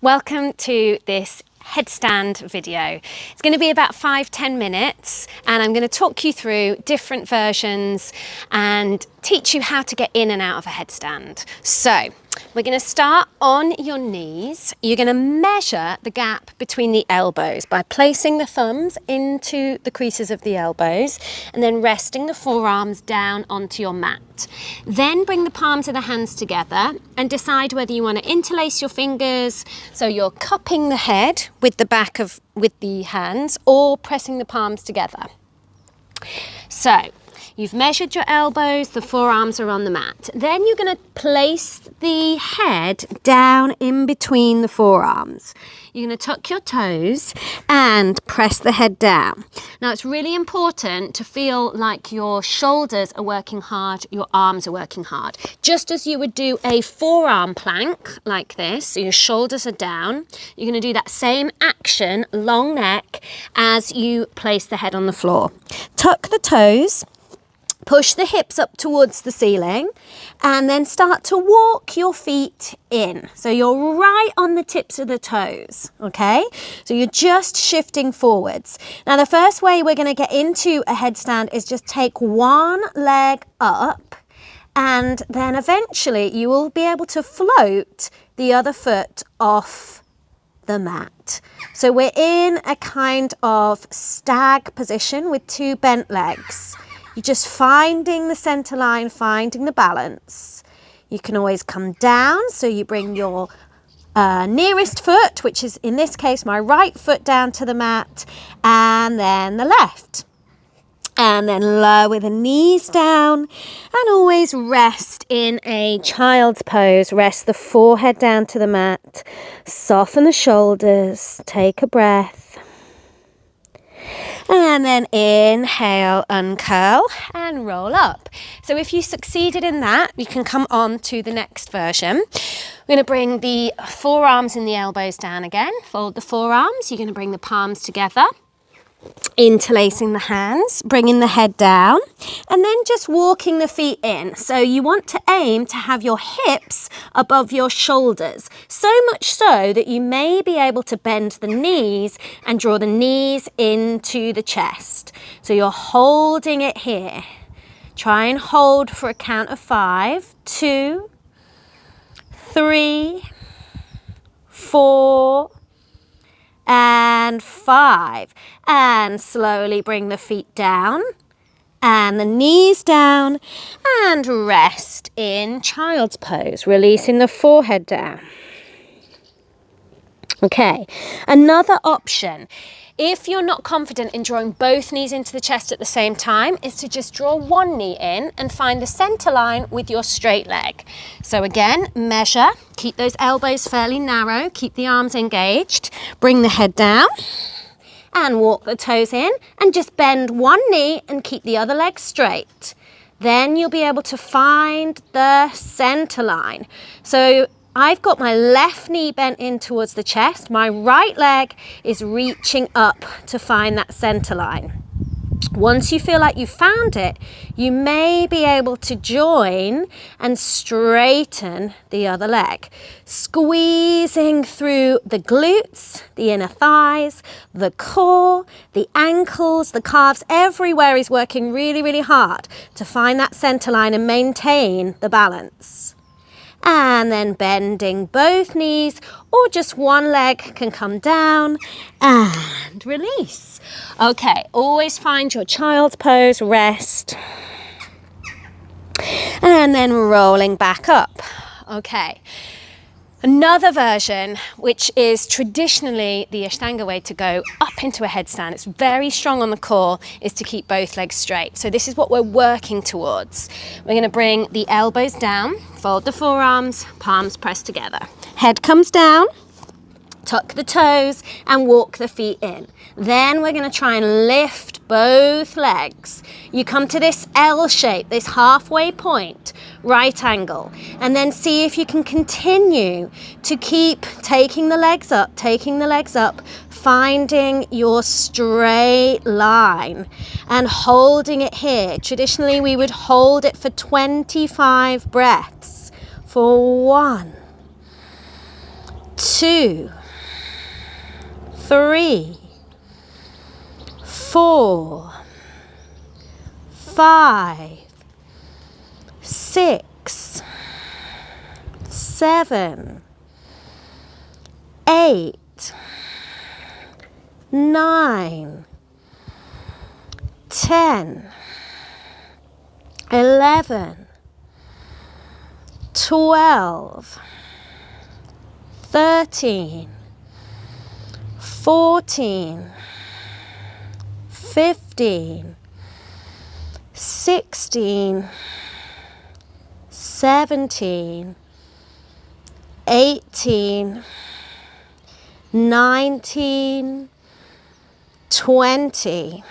Welcome to this headstand video. It's going to be about 5-10 minutes and I'm going to talk you through different versions and teach you how to get in and out of a headstand. So we're going to start on your knees. You're going to measure the gap between the elbows by placing the thumbs into the creases of the elbows and then resting the forearms down onto your mat. Then bring the palms of the hands together and decide whether you want to interlace your fingers so you're cupping the head with the hands or pressing the palms together. So you've measured your elbows, the forearms are on the mat. Then you're going to place the head down in between the forearms. You're going to tuck your toes and press the head down. Now it's really important to feel like your shoulders are working hard, your arms are working hard. Just as you would do a forearm plank like this, so your shoulders are down, you're going to do that same action, long neck, as you place the head on the floor. Tuck the toes. Push the hips up towards the ceiling and then start to walk your feet in. So you're right on the tips of the toes, okay? So you're just shifting forwards. Now the first way we're going to get into a headstand is just take one leg up and then eventually you will be able to float the other foot off the mat. So we're in a kind of stag position with two bent legs. You're just finding the center line, finding the balance. You can always come down, so you bring your nearest foot, which is in this case my right foot, down to the mat, and then the left. And then lower the knees down and always rest in a child's pose. Rest the forehead down to the mat, soften the shoulders, take a breath. And then inhale, uncurl and roll up. So if you succeeded in that, you can come on to the next version. We're going to bring the forearms and the elbows down again. Fold the forearms. You're going to bring the palms together, interlacing the hands, bringing the head down, and then just walking the feet in. So you want to aim to have your hips above your shoulders, so much so that you may be able to bend the knees and draw the knees into the chest. So you're holding it here. Try and hold for a count of 5, 2, 3, 4, and 5. And slowly bring the feet down and the knees down and rest in child's pose, releasing the forehead down. Okay, another option, if you're not confident in drawing both knees into the chest at the same time, is to just draw one knee in and find the center line with your straight leg. So again, measure, keep those elbows fairly narrow, keep the arms engaged, bring the head down and walk the toes in and just bend one knee and keep the other leg straight. Then you'll be able to find the center line. So I've got my left knee bent in towards the chest. My right leg is reaching up to find that center line. Once you feel like you've found it, you may be able to join and straighten the other leg, squeezing through the glutes, the inner thighs, the core, the ankles, the calves. Everywhere is working really, really hard to find that center line and maintain the balance. And then bending both knees or just one leg can come down and release. Okay, always find your child's pose, rest, and then rolling back up. Okay, another version, which is traditionally the Ashtanga way to go up into a headstand, it's very strong on the core, is to keep both legs straight. So this is what we're working towards. We're going to bring the elbows down, fold the forearms, palms pressed together. Head comes down, tuck the toes and walk the feet in. Then we're going to try and lift both legs. You come to this L shape, this halfway point, right angle, and then see if you can continue to keep taking the legs up, finding your straight line and holding it here. Traditionally, we would hold it for 25 breaths. For 1, 2, 3, 4, 5, 6, 7, 8, 9, 10, 11, 12, 13, 14, 15, 16, 17, 18, 19, 20,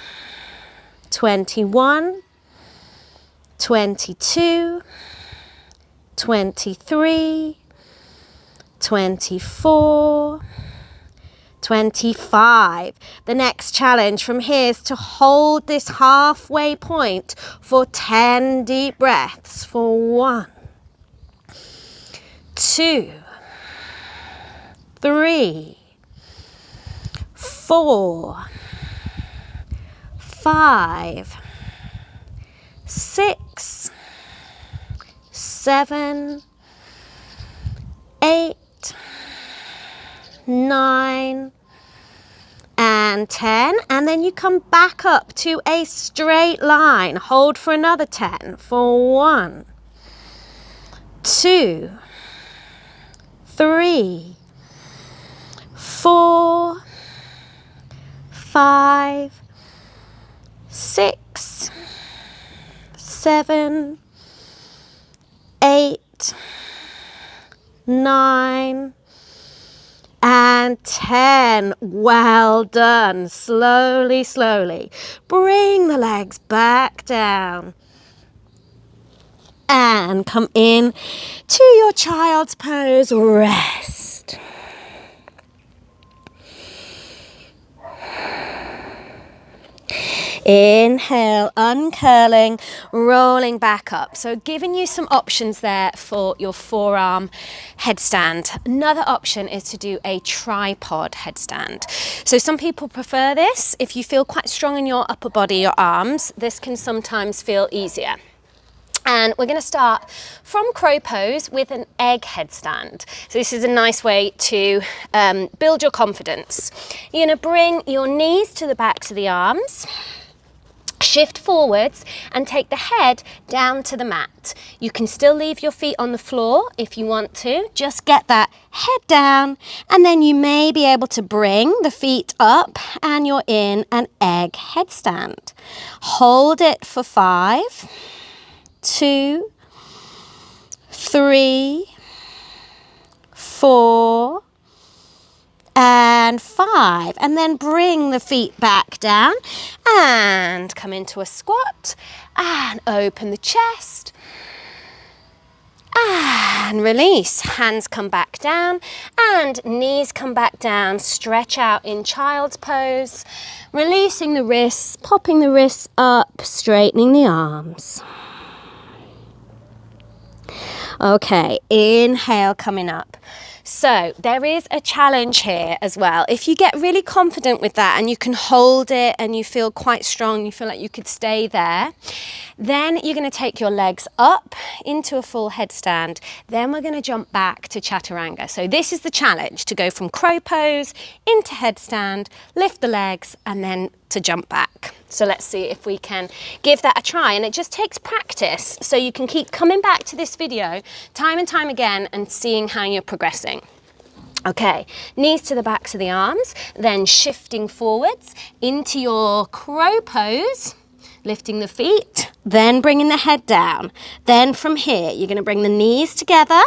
21, 22, 23, 24, 25. The next challenge from here is to hold this halfway point for 10 deep breaths for 1, 2, 3, 4, 5, 6, 7, 8, 9, and 10. And then you come back up to a straight line. Hold for another 10 for 1, 2, 3, 4, 5, 6, 7, 8, 9, and 10. Well done. Slowly, slowly. Bring the legs back down. And come in to your child's pose. Rest. Inhale, uncurling, rolling back up. So giving you some options there for your forearm headstand. Another option is to do a tripod headstand. So some people prefer this. If you feel quite strong in your upper body, your arms, this can sometimes feel easier. And we're going to start from crow pose with an egg headstand. So this is a nice way to build your confidence. You're going to bring your knees to the backs of the arms. Shift forwards and take the head down to the mat. You can still leave your feet on the floor if you want to. Just get that head down and then you may be able to bring the feet up and you're in an egg headstand. Hold it for 5, 2, 3, 4, and 5, and then bring the feet back down and come into a squat and open the chest and release. Hands come back down and knees come back down. Stretch out in child's pose, releasing the wrists, popping the wrists up, straightening the arms. Okay, inhale coming up. So there is a challenge here as well. If you get really confident with that and you can hold it and you feel quite strong, you feel like you could stay there, then you're going to take your legs up into a full headstand. Then we're going to jump back to chaturanga. So this is the challenge, to go from crow pose into headstand, lift the legs, and then to jump back. So let's see if we can give that a try. And it just takes practice. So you can keep coming back to this video time and time again and seeing how you're progressing. Okay, knees to the backs of the arms, then shifting forwards into your crow pose, lifting the feet, then bringing the head down. Then from here, you're going to bring the knees together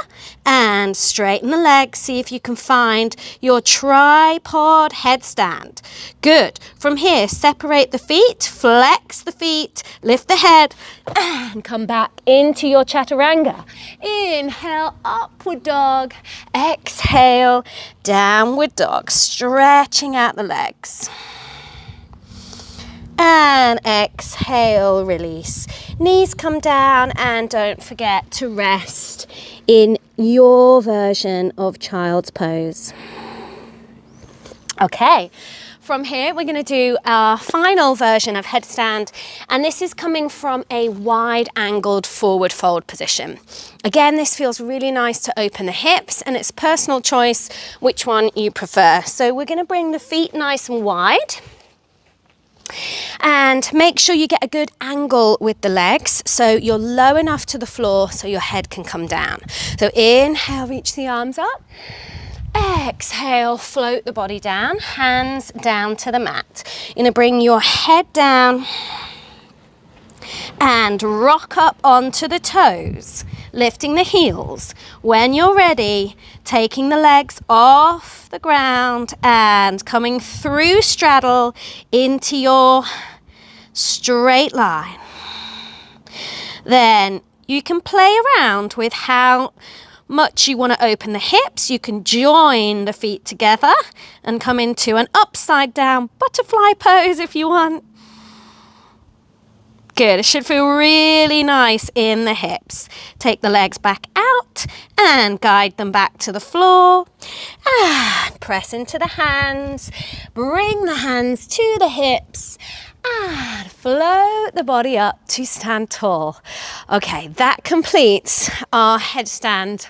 and straighten the legs. See if you can find your tripod headstand. Good. From here, separate the feet, flex the feet, lift the head, and come back into your chaturanga. Inhale, upward dog. Exhale, downward dog, stretching out the legs. And exhale, release. Knees come down and don't forget to rest in your version of child's pose. Okay, from here we're going to do our final version of headstand, and this is coming from a wide angled forward fold position. Again, this feels really nice to open the hips, and it's personal choice which one you prefer. So we're going to bring the feet nice and wide and make sure you get a good angle with the legs so you're low enough to the floor so your head can come down. So inhale, reach the arms up. Exhale, float the body down, hands down to the mat. You're going to bring your head down and rock up onto the toes, lifting the heels. When you're ready, taking the legs off the ground and coming through straddle into your straight line. Then you can play around with how much you want to open the hips. You can join the feet together and come into an upside down butterfly pose if you want. Good, it should feel really nice in the hips. Take the legs back out and guide them back to the floor. And press into the hands. Bring the hands to the hips and float the body up to stand tall. Okay, that completes our headstand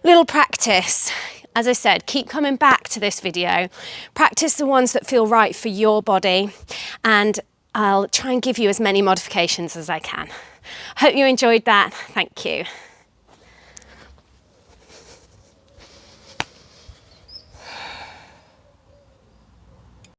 little practice. As I said, keep coming back to this video. Practice the ones that feel right for your body, and I'll try and give you as many modifications as I can. Hope you enjoyed that. Thank you.